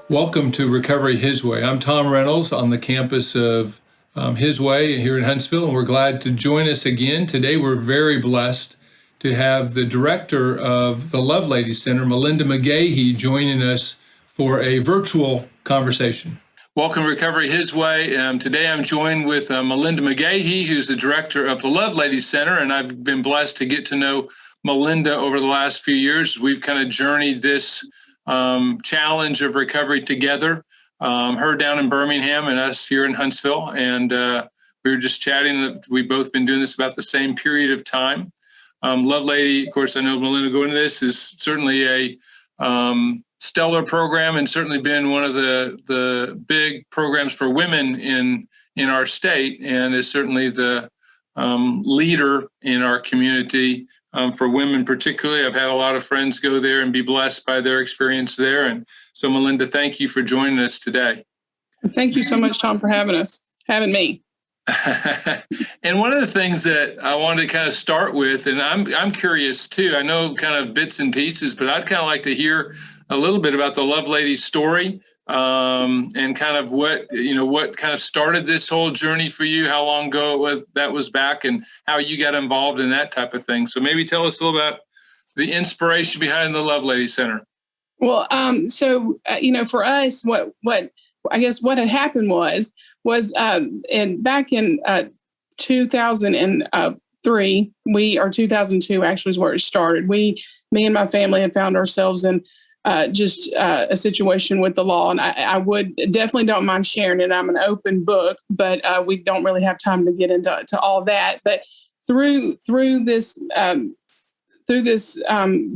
Welcome to Recovery His Way. I'm Tom Reynolds on the campus of His Way here in Huntsville, and we're glad to join us again. Today, we're very blessed to have the director of the Lovelady Center, Melinda MeGahee, joining us for a virtual conversation. Welcome to Recovery His Way. Today, I'm joined with Melinda MeGahee, who's the director of the Lovelady Center, and I've been blessed to get to know Melinda over the last few years. We've kind of journeyed this challenge of recovery together, her down in Birmingham and us here in Huntsville. And we were just chatting that we've both been doing this about the same period of time. Lovelady, of course, I know Melinda going into this, is certainly a stellar program and certainly been one of the big programs for women in our state, and is certainly the leader in our community for women particularly. I've had a lot of friends go there and be blessed by their experience there. And so, Melinda, thank you for joining us today. Thank you so much, Tom, for having me. And one of the things that I wanted to kind of start with, and I'm curious too, I know kind of bits and pieces, but I'd kind of like to hear a little bit about the Lovelady story, and kind of what kind of started this whole journey for you, how long ago that was back, and how you got involved in that type of thing. So maybe tell us a little about the inspiration behind the Lovelady Center. Well, for us, what I guess what had happened was back in 2003, 2002 actually is where it started. Me and my family had found ourselves in a situation with the law. And I would definitely don't mind sharing it. I'm an open book, but we don't really have time to get into all that. But through this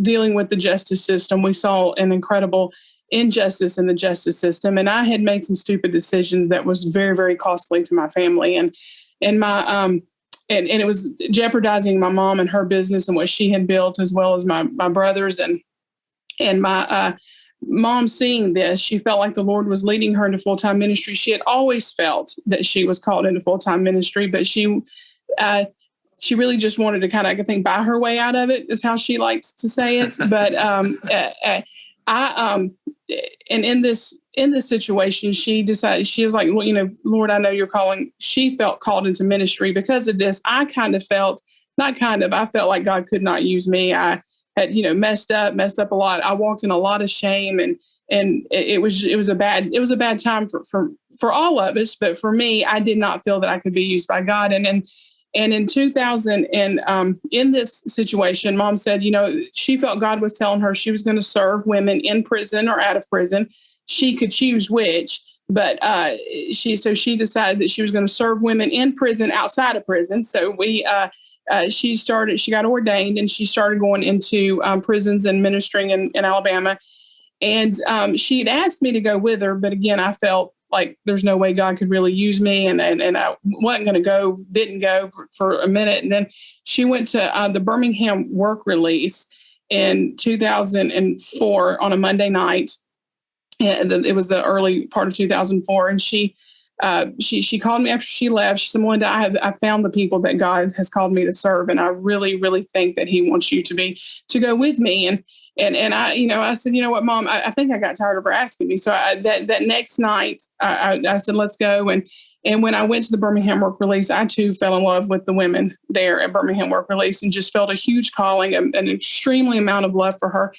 dealing with the justice system, we saw an incredible injustice in the justice system. And I had made some stupid decisions that was very, very costly to my family. And my and it was jeopardizing my mom and her business and what she had built, as well as my brothers. And my mom, seeing this, she felt like the Lord was leading her into full-time ministry. She had always felt that she was called into full-time ministry, but she really just wanted to kind of, I think, buy her way out of it, is how she likes to say it. But and in this situation, she decided, she was like, well, Lord, I know you're calling. She felt called into ministry because of this. I felt like God could not use me. I had, messed up a lot. I walked in a lot of shame, and it was a bad time for all of us. But for me, I did not feel that I could be used by God. And in 2000, in this situation, Mom said, she felt God was telling her she was going to serve women in prison or out of prison. She could choose which, but she decided that she was going to serve women in prison, outside of prison. So she got ordained, and she started going into prisons and ministering in Alabama. And she had asked me to go with her, but again, I felt like there's no way God could really use me, and I wasn't going to go, didn't go for a minute. And then she went to the Birmingham work release in 2004 on a Monday night. And it was the early part of 2004. And she called me after she left. She said, Melinda, I found the people that God has called me to serve, and I really, really think that He wants you to go with me. And I said, you know what, Mom, I think I got tired of her asking me. So that next night, I said, let's go. And when I went to the Birmingham work release, I too fell in love with the women there at Birmingham work release, and just felt a huge calling, an extremely amount of love for her,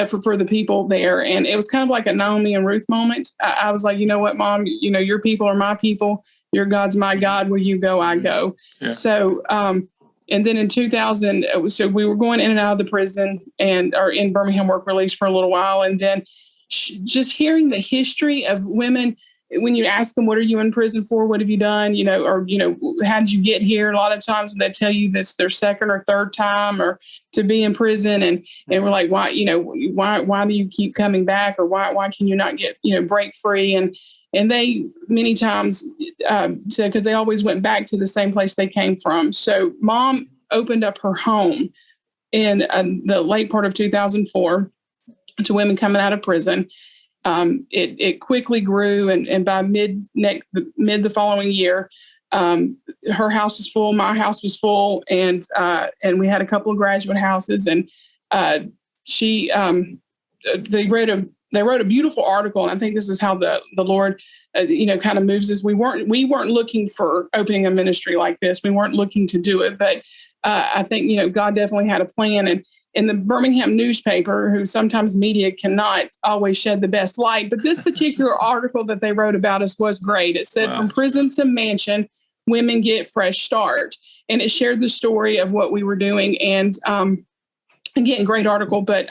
for the people there. And it was kind of like a Naomi and Ruth moment. I was like, you know what, Mom, your people are my people. Your God's my God. Where you go, I go. Yeah. So, and then in 2000, so we were going in and out of the prison or in Birmingham work release for a little while. And then just hearing the history of women, when you ask them, what are you in prison for? What have you done? How did you get here? A lot of times when they tell you this, their second or third time or to be in prison. And we're like, why do you keep coming back? Or why can you not get, break free? And they many times said, because they always went back to the same place they came from. So Mom opened up her home in the late part of 2004 to women coming out of prison. It quickly grew, and by mid the following year, her house was full, my house was full, and we had a couple of graduate houses, and they read they wrote a beautiful article, and I think this is how the Lord, kind of moves us. We weren't looking for opening a ministry like this. We weren't looking to do it, but I think God definitely had a plan. And in the Birmingham newspaper, who sometimes media cannot always shed the best light, but this particular article that they wrote about us was great. It said, "From prison to mansion, women get fresh start," and it shared the story of what we were doing. And again, great article, but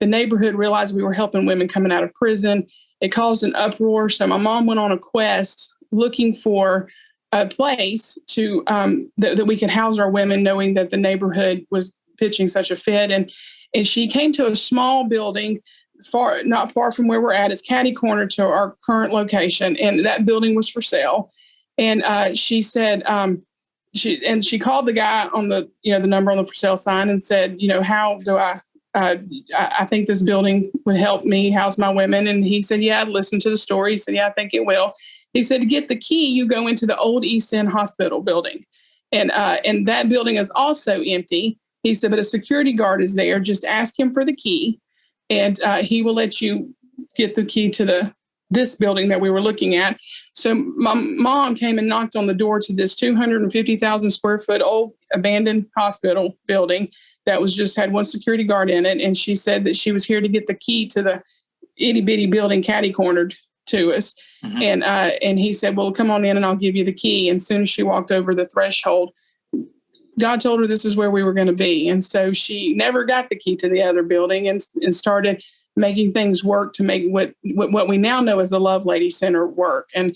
the neighborhood realized we were helping women coming out of prison. It caused an uproar. So my mom went on a quest looking for a place to that we could house our women, knowing that the neighborhood was pitching such a fit. And she came to a small building not far from where we're at. It's catty corner to our current location. And that building was for sale. And she said, she called the guy on the number on the for sale sign and said, how do I think this building would help me house my women. And he said, yeah, I'd listen to the story. He said, yeah, I think it will. He said, to get the key, you go into the old East End Hospital building. And that building is also empty. He said, but a security guard is there. Just ask him for the key, and he will let you get the key to this building that we were looking at. So my mom came and knocked on the door to this 250,000 square foot old abandoned hospital building that had one security guard in it. And she said that she was here to get the key to the itty bitty building catty cornered to us. Mm-hmm. And he said, well, come on in and I'll give you the key. And as soon as she walked over the threshold, God told her this is where we were going to be. And so she never got the key to the other building and started making things work to make what we now know as the Lovelady Center work. And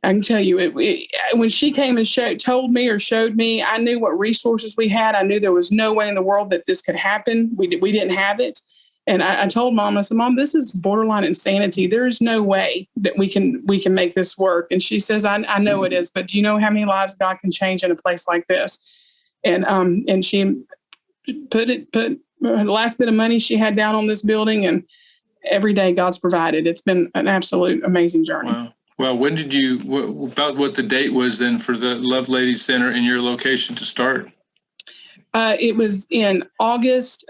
I can tell you, when she came and showed me, I knew what resources we had. I knew there was no way in the world that this could happen. We didn't have it. And I told Mom, I said, Mom, this is borderline insanity. There is no way that we can make this work. And she says, I know it is, but do you know how many lives God can change in a place like this? And she put the last bit of money she had down on this building, and every day God's provided. It's been an absolute amazing journey. Wow. Well, when did about what the date was then for the Lovelady Center in your location to start? It was in August,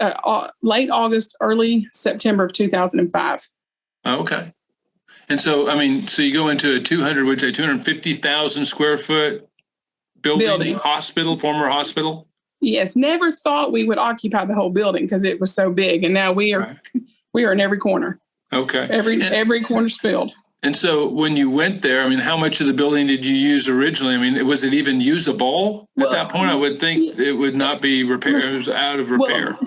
late August, early September of 2005. Oh, okay. And so, so you go into a 250,000 square foot building, hospital, former hospital? Yes, never thought we would occupy the whole building because it was so big. And now we are in every corner. Okay. Every corner's filled. And so when you went there, how much of the building did you use originally? Was it even usable at that point? I would think it would not be repaired. It was out of repair.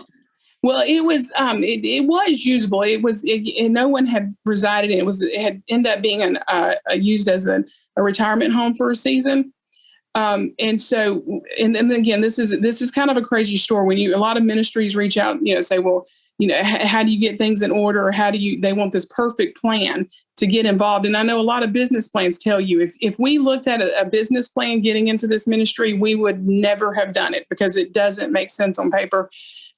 Well, it was it was usable. And no one had resided in it. It had ended up being used as a retirement home for a season. And so, and then again, this is kind of a crazy story. A lot of ministries reach out, say, well, how do you get things in order? Or they want this perfect plan to get involved. And I know a lot of business plans tell you, if we looked at a business plan getting into this ministry, we would never have done it because it doesn't make sense on paper.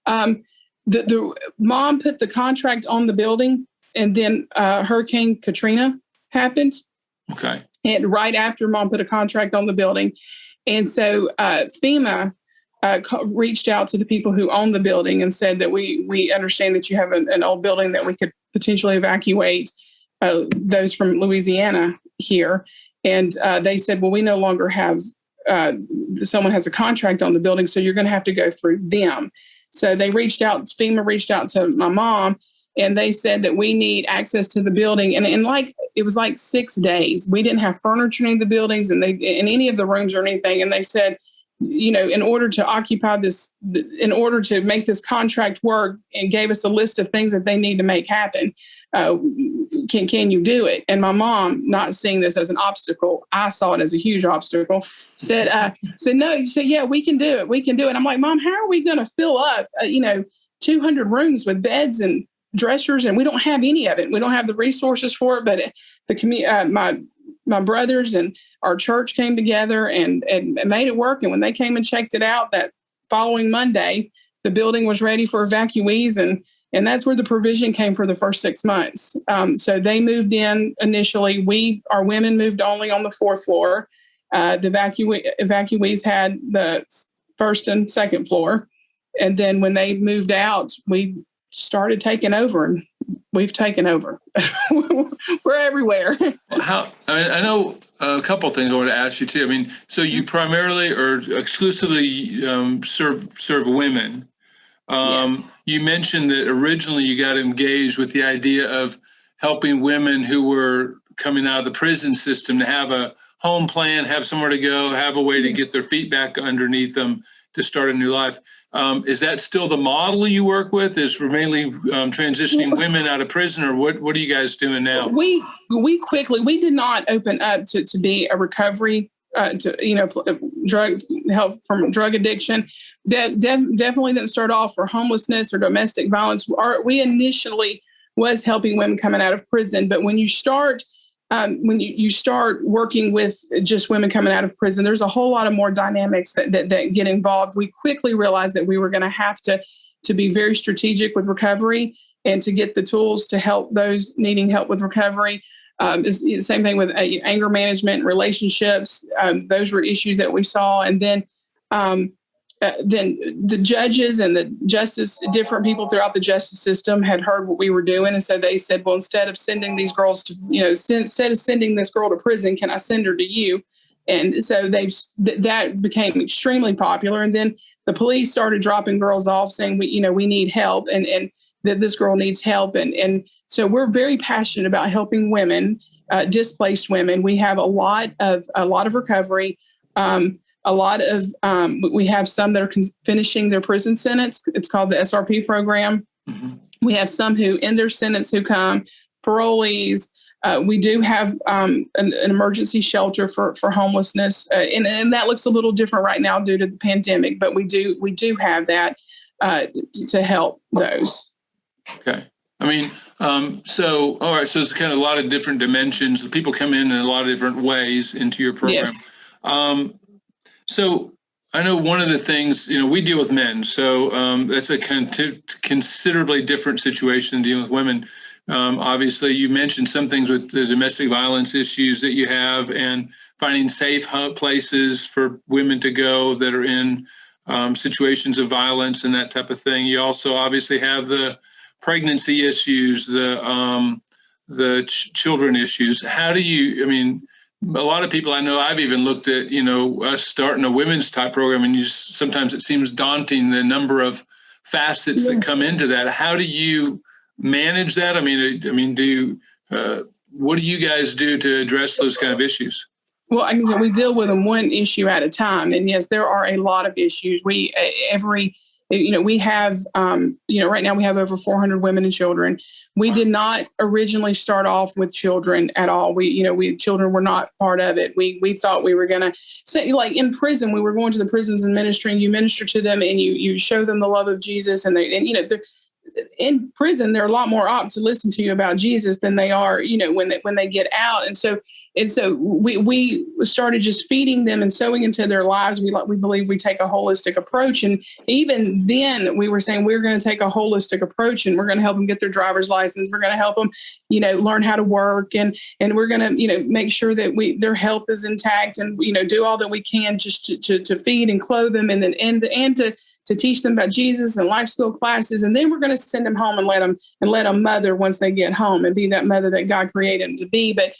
The mom put the contract on the building, and then Hurricane Katrina happened. Okay. And right after Mom put a contract on the building. And so FEMA reached out to the people who own the building and said that we understand that you have an old building that we could potentially evacuate those from Louisiana here. And they said, well, we no longer have, someone has a contract on the building, so you're going to have to go through them. So FEMA reached out to my mom, and they said that we need access to the building. And it was like 6 days. We didn't have furniture in the buildings in any of the rooms or anything. And they said, in order to occupy this, in order to make this contract work, and gave us a list of things that they need to make happen. Can you do it? And my mom, not seeing this as an obstacle, I saw it as a huge obstacle, said no. She said, yeah, we can do it. We can do it. I'm like, Mom, how are we going to fill up, 200 rooms with beds and dressers? And we don't have any of it. We don't have the resources for it. But my brothers and our church came together and made it work. And when they came and checked it out that following Monday, the building was ready for evacuees. And that's where the provision came for the first 6 months. So they moved in initially. Our women moved only on the 4th floor. The evacuees had the 1st and 2nd floor. And then when they moved out, we started taking over. And we've taken over. We're everywhere. I know a couple of things I want to ask you too. I mean, so you primarily or exclusively serve women. Yes. You mentioned that originally you got engaged with the idea of helping women who were coming out of the prison system to have a home plan, have somewhere to go, have a way to get their feet back underneath them to start a new life. Is that still the model you work with? Is for mainly transitioning women out of prison, or what are you guys doing now? We did not open up to be a recovery drug help from drug addiction. Definitely didn't start off for homelessness or domestic violence. We initially was helping women coming out of prison, but when you start you start working with just women coming out of prison, there's a whole lot of more dynamics that get involved. We quickly realized that we were going to have to be very strategic with recovery and to get the tools to help those needing help with recovery. It's the same thing with anger management, relationships. Those were issues that we saw. And then the judges and the different people throughout the justice system had heard what we were doing. And so they said, well, instead of sending these girls to, instead of sending this girl to prison, can I send her to you? And so that became extremely popular. And then the police started dropping girls off saying, we need help and that this girl needs help. And so we're very passionate about helping women, displaced women. We have a lot of recovery. We have some that are finishing their prison sentence. It's called the SRP program. Mm-hmm. We have some who end their sentence who come, parolees. We do have an emergency shelter for homelessness. And that looks a little different right now due to the pandemic, but we do have that to help those. Okay. I mean, all right. So it's kind of a lot of different dimensions. People come in a lot of different ways into your program. Yes. So I know one of the things, we deal with men, so that's a considerably different situation than dealing with women. Obviously, you mentioned some things with the domestic violence issues that you have and finding safe places for women to go that are in situations of violence and that type of thing. You also obviously have the pregnancy issues, the children issues. How do you, a lot of people I know, I've even looked at, us starting a women's type program, and sometimes it seems daunting, the number of facets that come into that. How do you manage that? What do you guys do to address those kind of issues? Well, I can say we deal with them one issue at a time. And yes, there are a lot of issues. We have, right now we have over 400 women and children. We did not originally start off with children at all. Children were not part of it. We thought we were going to say, like in prison, we were going to the prisons and ministering. You minister to them and you show them the love of Jesus. In prison, they're a lot more apt to listen to you about Jesus than they are, when they get out. And so we started just feeding them and sowing into their lives. We believe we take a holistic approach. And even then we were saying we're going to take a holistic approach and we're going to help them get their driver's license. We're going to help them, learn how to work and we're going to, make sure that their health is intact and, do all that we can just to feed and clothe them and then, and to teach them about Jesus and life skill classes. And then we're going to send them home and let them mother once they get home and be that mother that God created them to be. But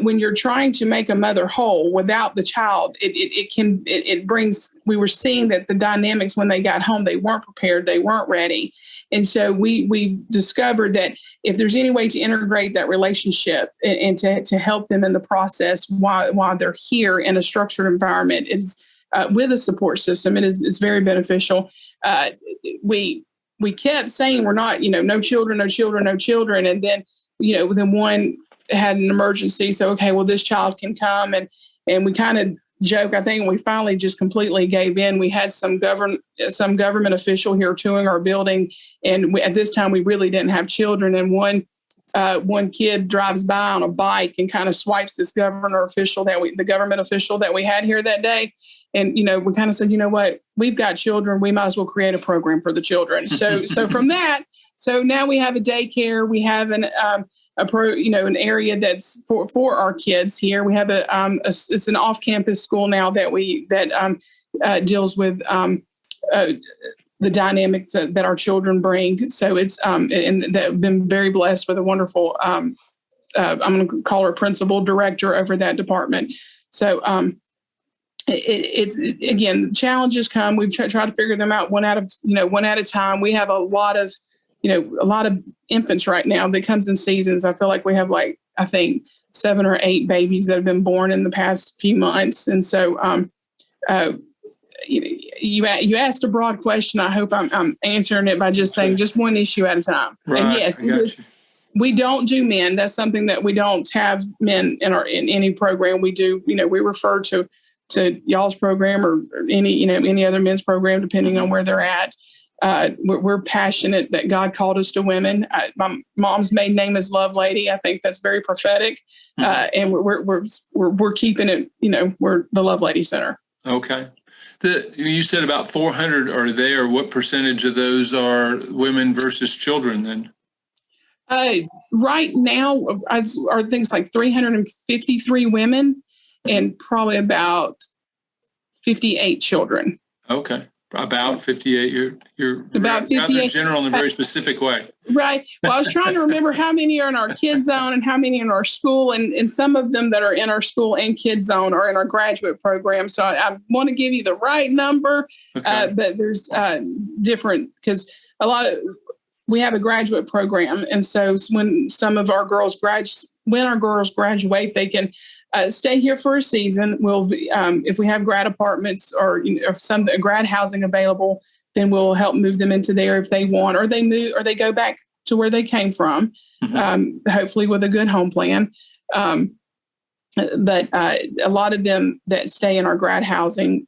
when you're trying to make a mother whole without the child, we were seeing that the dynamics when they got home, they weren't prepared, they weren't ready. And so we discovered that if there's any way to integrate that relationship and to help them in the process while they're here in a structured environment, it's with a support system, it's very beneficial. We kept saying we're not, no children, no children, no children. And then, then one had an emergency. So, okay, well, this child can come. And we kind of joke, I think we finally just completely gave in. We had some government official here touring our building. And at this time, we really didn't have children. And one kid drives by on a bike and kind of swipes this government official that we had here that day. And, we kind of said, you know what, we've got children. We might as well create a program for the children. So from that, so now we have a daycare. We have an area that's for our kids here. We have it's an off-campus school now that deals with the dynamics that our children bring. So it's and that I've been very blessed with a wonderful. I'm going to call her principal director over that department. So it's again, challenges come. We've tried to figure them out one at a time. We have a lot of infants right now that comes in seasons. I feel like we have I think 7 or 8 babies that have been born in the past few months. And so you asked a broad question. I hope I'm answering it by just saying just one issue at a time. Right. And yes, we don't do men. That's something that we don't have men in any program. We do, we refer to y'all's program or any other men's program, depending on where they're at. We're passionate that God called us to women. My mom's maiden name is Lovelady. I think that's very prophetic. And we're keeping it, we're the Lovelady Center. Okay. You said about 400 are there. What percentage of those are women versus children then? Right now are things like 353 women and probably about 58 children. Okay. About 58. You're about 58. Rather general in a very specific way. Right. Well, I was trying to remember how many are in our kids zone and how many in our school, and some of them that are in our school and kids zone are in our graduate program. So I want to give you the right number, but there's different because we have a graduate program, and so when our girls graduate, they can stay here for a season. We'll, if we have grad apartments or if some grad housing available, then we'll help move them into there if they want, or they move, or they go back to where they came from, hopefully with a good home plan. But a lot of them that stay in our grad housing,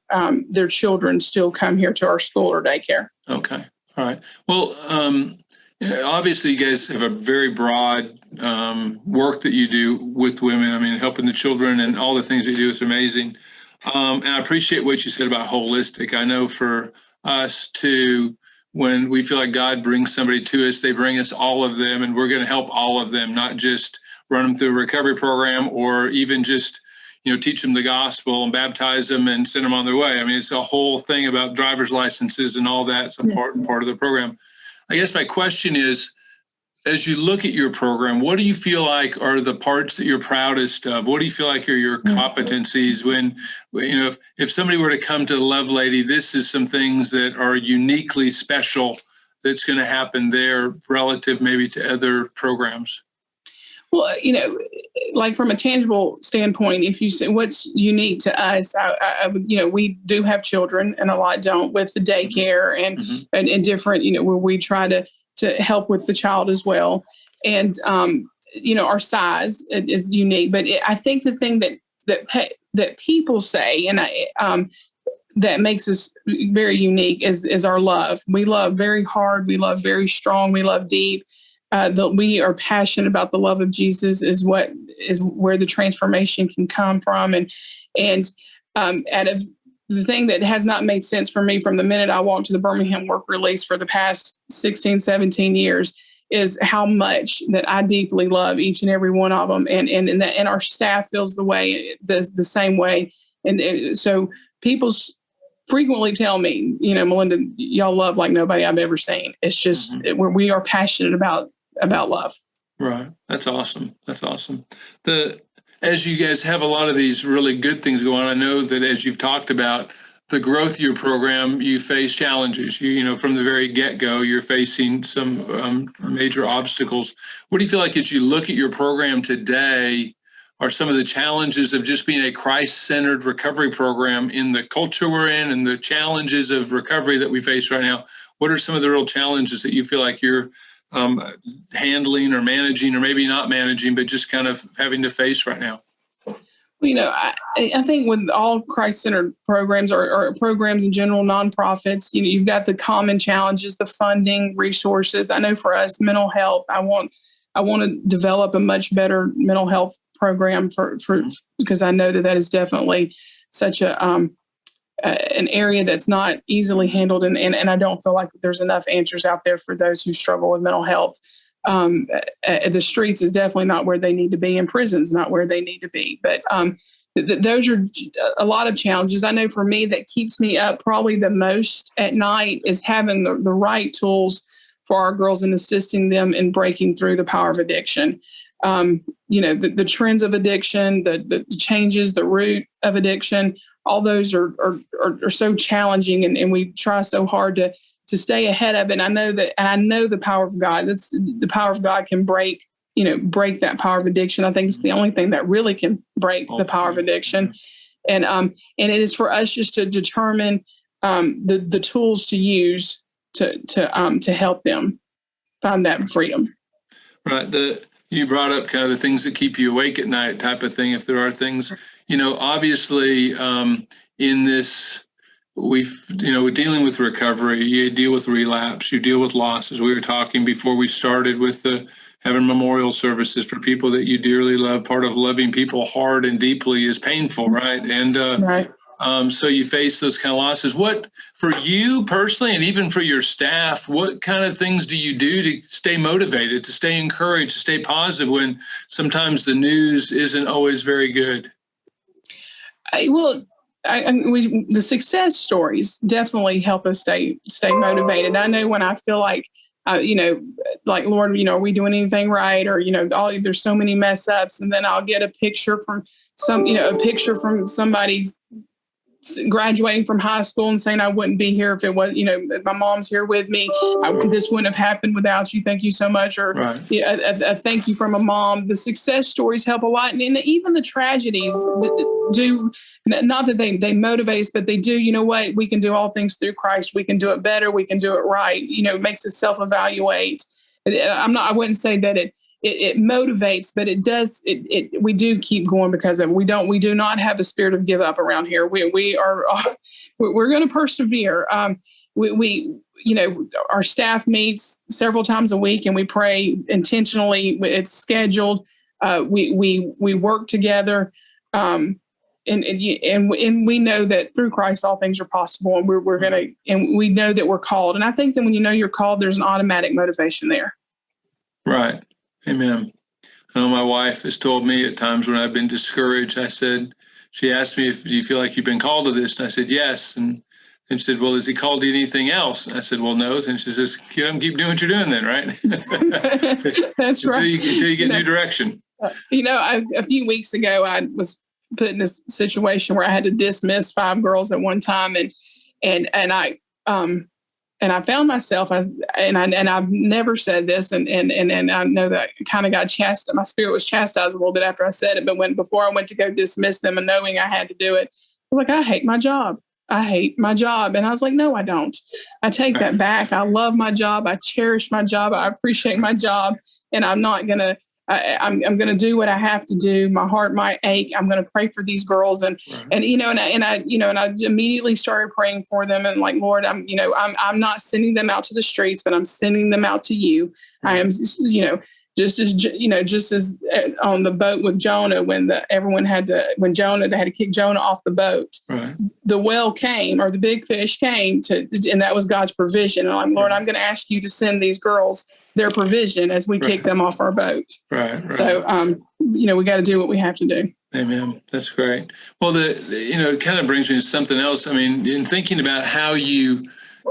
their children still come here to our school or daycare. Okay. All right. Well, obviously, you guys have a very broad work that you do with women. I mean, helping the children and all the things you do is amazing. And I appreciate what you said about holistic. I know for us too, when we feel like God brings somebody to us, they bring us all of them, and we're going to help all of them, not just run them through a recovery program or even just teach them the gospel and baptize them and send them on their way. I mean, it's a whole thing about driver's licenses and all that. It's a part of the program. I guess my question is, as you look at your program, what do you feel like are the parts that you're proudest of? What do you feel like are your competencies when if somebody were to come to Lovelady, this is some things that are uniquely special that's going to happen there relative maybe to other programs? Well, like from a tangible standpoint, if you say what's unique to us, we do have children and a lot don't with the daycare and different, where we try to help with the child as well. And, our size is unique, but I think the thing that people say, and that makes us very unique is our love. We love very hard. We love very strong. We love deep. We are passionate about the love of Jesus is where the transformation can come from. And out of the thing that has not made sense for me from the minute I walked to the Birmingham work release for the past 16, 17 years is how much that I deeply love each and every one of them. And our staff feels the same way. And so people frequently tell me, Melinda, y'all love like nobody I've ever seen. It's just we are passionate about love. Right. That's awesome. That's awesome. As you guys have a lot of these really good things going on, I know that as you've talked about the growth of your program, you face challenges. From the very get-go, you're facing some major obstacles. What do you feel like as you look at your program today are some of the challenges of just being a Christ-centered recovery program in the culture we're in and the challenges of recovery that we face right now? What are some of the real challenges that you feel like you're handling or managing, or maybe not managing, but just kind of having to face right now? Well, I think with all Christ-centered programs or programs in general, nonprofits, you've got the common challenges, the funding, resources. I know for us, mental health, I want to develop a much better mental health program for because I know that is definitely such an area that's not easily handled, and I don't feel like there's enough answers out there for those who struggle with mental health. The streets is definitely not where they need to be, and prisons not where they need to be. But those are a lot of challenges. I know for me, that keeps me up probably the most at night is having the right tools for our girls and assisting them in breaking through the power of addiction. The trends of addiction, the changes, the root of addiction, all those are so challenging, and we try so hard to stay ahead of it. And I know the power of God. The power of God can break that power of addiction. I think it's the only thing that really can break the power of addiction. And it is for us just to determine the tools to use to help them find that freedom. Right. You brought up kind of the things that keep you awake at night type of thing. If there are things, obviously in this, we're dealing with recovery, you deal with relapse, you deal with losses. We were talking before we started with having memorial services for people that you dearly love. Part of loving people hard and deeply is painful, right? And Right. So you face those kind of losses. What, for you personally, and even for your staff, what kind of things do you do to stay motivated, to stay encouraged, to stay positive when sometimes the news isn't always very good? The success stories definitely help us stay motivated. I know when I feel like, Lord, are we doing anything right? Or, there's so many mess ups. And then I'll get a picture from somebody's graduating from high school and saying I wouldn't be here if it was, if my mom's here with me. This wouldn't have happened without you. Thank you so much. Or right. A thank you from a mom. The success stories help a lot. And even the tragedies do, not that they motivate us, but they do, we can do all things through Christ. We can do it better. We can do it right. It makes us self-evaluate. I wouldn't say that it motivates, but it does. We do keep going because we do not have a spirit of give up around here. We're going to persevere. Our staff meets several times a week and we pray intentionally. It's scheduled. We work together. And we know that through Christ, all things are possible, and we're going to, and we know that we're called. And I think that when you're called, there's an automatic motivation there. Right. Amen. I know my wife has told me at times when I've been discouraged, she asked me, do you feel like you've been called to this? And I said, yes. And she said, well, has he called you anything else? And I said, well, no. And she says, keep doing what you're doing then, right? That's right. Until you get new direction. A few weeks ago, I was put in a situation where I had to dismiss 5 girls at one time. And I found myself, and I've never said this, and I know that I kind of got chastised. My spirit was chastised a little bit after I said it, but before I went to go dismiss them and knowing I had to do it, I was like, I hate my job. And I was like, no, I don't. I take that back. I love my job. I cherish my job. I appreciate my job, and I'm not gonna. I'm going to do what I have to do. My heart might ache. I'm going to pray for these girls, and I immediately started praying for them. And like, Lord, I'm not sending them out to the streets, but I'm sending them out to you. Right. I am, just as on the boat with Jonah, when they had to kick Jonah off the boat. Right. The whale came, or the big fish came and that was God's provision. And I'm, Lord, I'm going to ask you to send these girls their provision as we kick them off our boat. Right. So, we got to do what we have to do. Amen. That's great. Well, it kind of brings me to something else. I mean, in thinking about how you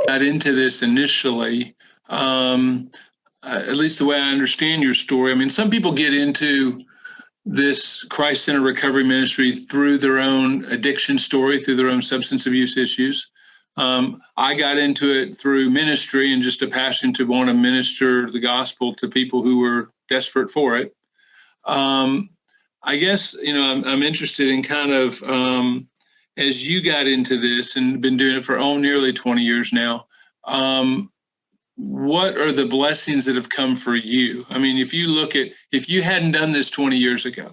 got into this initially, at least the way I understand your story, I mean, some people get into this Christ-centered recovery ministry through their own addiction story, through their own substance abuse issues. I got into it through ministry and just a passion to want to minister the gospel to people who were desperate for it. I guess, I'm interested in kind of, as you got into this and been doing it for nearly 20 years now, what are the blessings that have come for you? I mean, if you hadn't done this 20 years ago,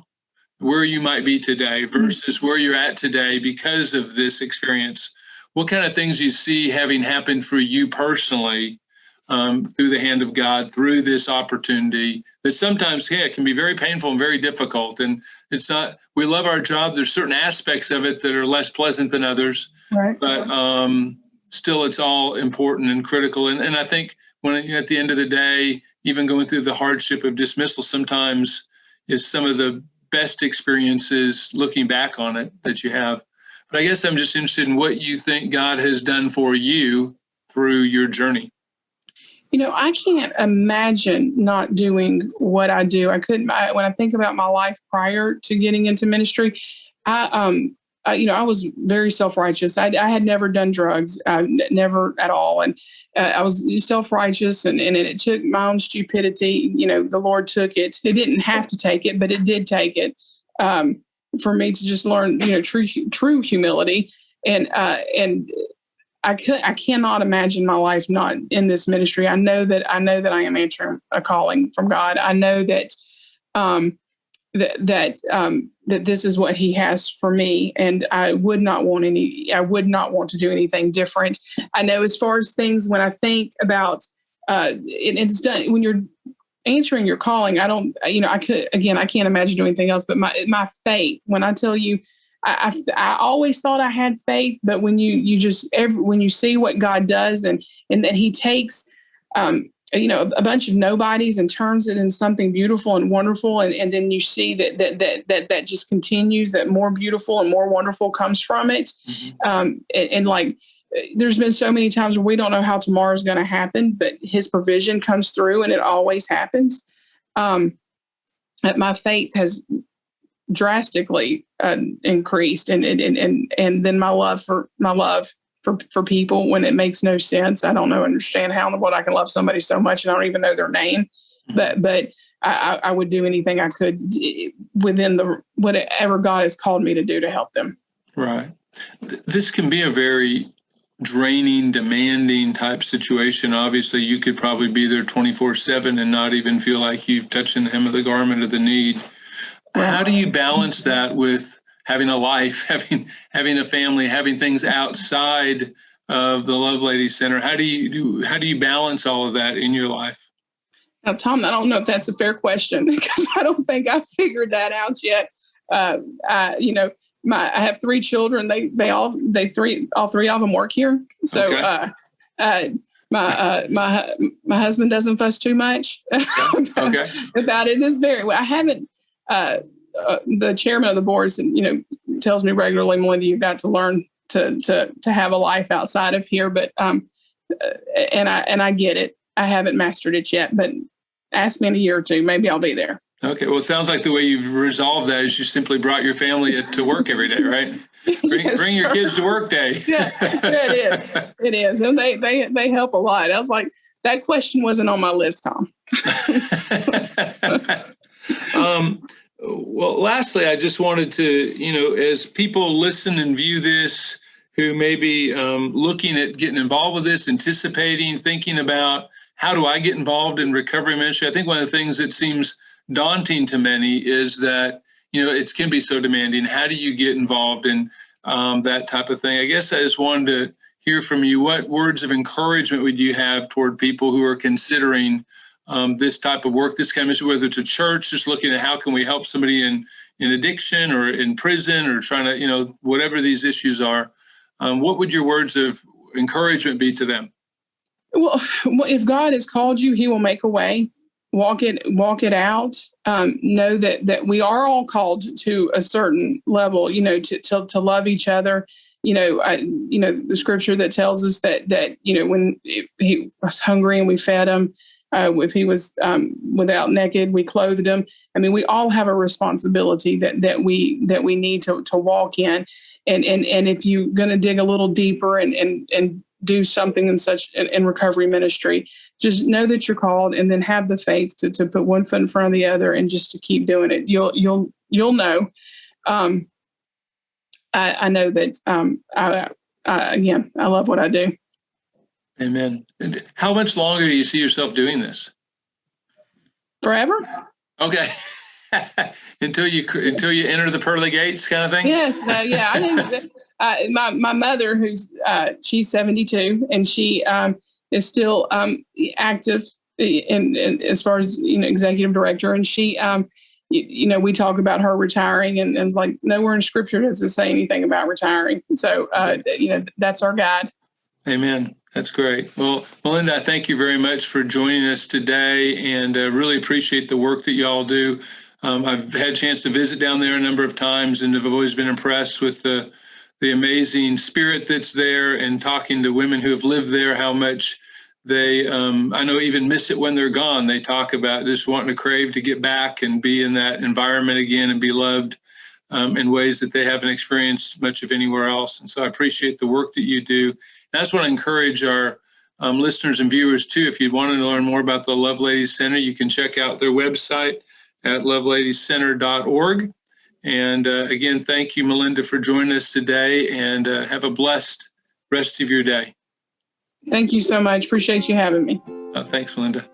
where you might be today versus where you're at today because of this experience, what kind of things you see having happened for you personally through the hand of God, through this opportunity that sometimes, can be very painful and very difficult. And it's not, we love our job. There's certain aspects of it that are less pleasant than others, right. But still it's all important and critical. And I think when at the end of the day, even going through the hardship of dismissal sometimes is some of the best experiences looking back on it that you have. But I guess I'm just interested in what you think God has done for you through your journey. I can't imagine not doing what I do. When I think about my life prior to getting into ministry, I was very self-righteous. I had never done drugs, never at all. And I was self-righteous, and it took my own stupidity. The Lord took it. It didn't have to take it, but it did take it for me to just learn, true humility. And I cannot imagine my life not in this ministry. I know that I am answering a calling from God. I know that that this is what He has for me, and I would not want to do anything different. I know as far as things, when I think about it's done when you're answering your calling. I don't, I can't imagine doing anything else. But my faith, when I tell you, I always thought I had faith, but when when you see what God does, and that He takes, a bunch of nobodies and turns it into something beautiful and wonderful, and then you see that just continues, that more beautiful and more wonderful comes from it. Mm-hmm. There's been so many times where we don't know how tomorrow is going to happen, but His provision comes through, and it always happens. My faith has drastically increased, and then my love for people when it makes no sense. I don't understand how in the world I can love somebody so much and I don't even know their name, but I would do anything I could within whatever God has called me to do to help them. Right. This can be a very draining, demanding type situation. Obviously, you could probably be there 24/7 and not even feel like you've touched the hem of the garment of the need. How do you balance that with having a life, having a family, having things outside of the Lovelady Center? How do you balance all of that in your life? Now, Tom, I don't know if that's a fair question, because I don't think I've figured that out yet. I have 3 children. All three of them work here. So okay. My husband doesn't fuss too much okay. about it. It's I haven't. The chairman of the board, tells me regularly, Melinda, you've got to learn to have a life outside of here. But and I get it. I haven't mastered it yet, but ask me in a year or two, maybe I'll be there. Okay. Well, it sounds like the way you've resolved that is you simply brought your family to work every day, right? Bring your kids to work day. Yeah, it is, and they help a lot. I was like, that question wasn't on my list, Tom. Well, lastly, I just wanted to, as people listen and view this, who may be looking at getting involved with this, anticipating, thinking about how do I get involved in recovery ministry? I think one of the things that seems daunting to many is that, it can be so demanding. How do you get involved in that type of thing? I guess I just wanted to hear from you. What words of encouragement would you have toward people who are considering this type of work, this kind of mission, whether it's a church, just looking at how can we help somebody in addiction or in prison or trying to, whatever these issues are, what would your words of encouragement be to them? Well, if God has called you, He will make a way. Walk it out. Know that we are all called to a certain level, to love each other. The scripture that tells us that when he was hungry and we fed him, if he was without naked, we clothed him. I mean, we all have a responsibility that we need to walk in. And if you're going to dig a little deeper and do something in recovery ministry, just know that you're called, and then have the faith to put one foot in front of the other and just to keep doing it. You'll know. I know that. I love what I do. Amen. And how much longer do you see yourself doing this? Forever. Okay. until you enter the pearly gates, kind of thing. Yes. I think my mother, she's 72, and she is still active in as far as executive director, and she we talk about her retiring, and it's like nowhere in Scripture does it say anything about retiring. So that's our guide. Amen. That's great. Well, Melinda, thank you very much for joining us today, and really appreciate the work that you all do. I've had a chance to visit down there a number of times, and have always been impressed with the amazing spirit that's there, and talking to women who have lived there, how much they, I know, even miss it when they're gone. They talk about just wanting to crave to get back and be in that environment again and be loved in ways that they haven't experienced much of anywhere else. And so I appreciate the work that you do. And I just want to encourage our listeners and viewers too, if you wanted to learn more about the Lovelady Center, you can check out their website at loveladycenter.org. And again, thank you, Melinda, for joining us today, and have a blessed rest of your day. Thank you so much. Appreciate you having me. Thanks, Melinda.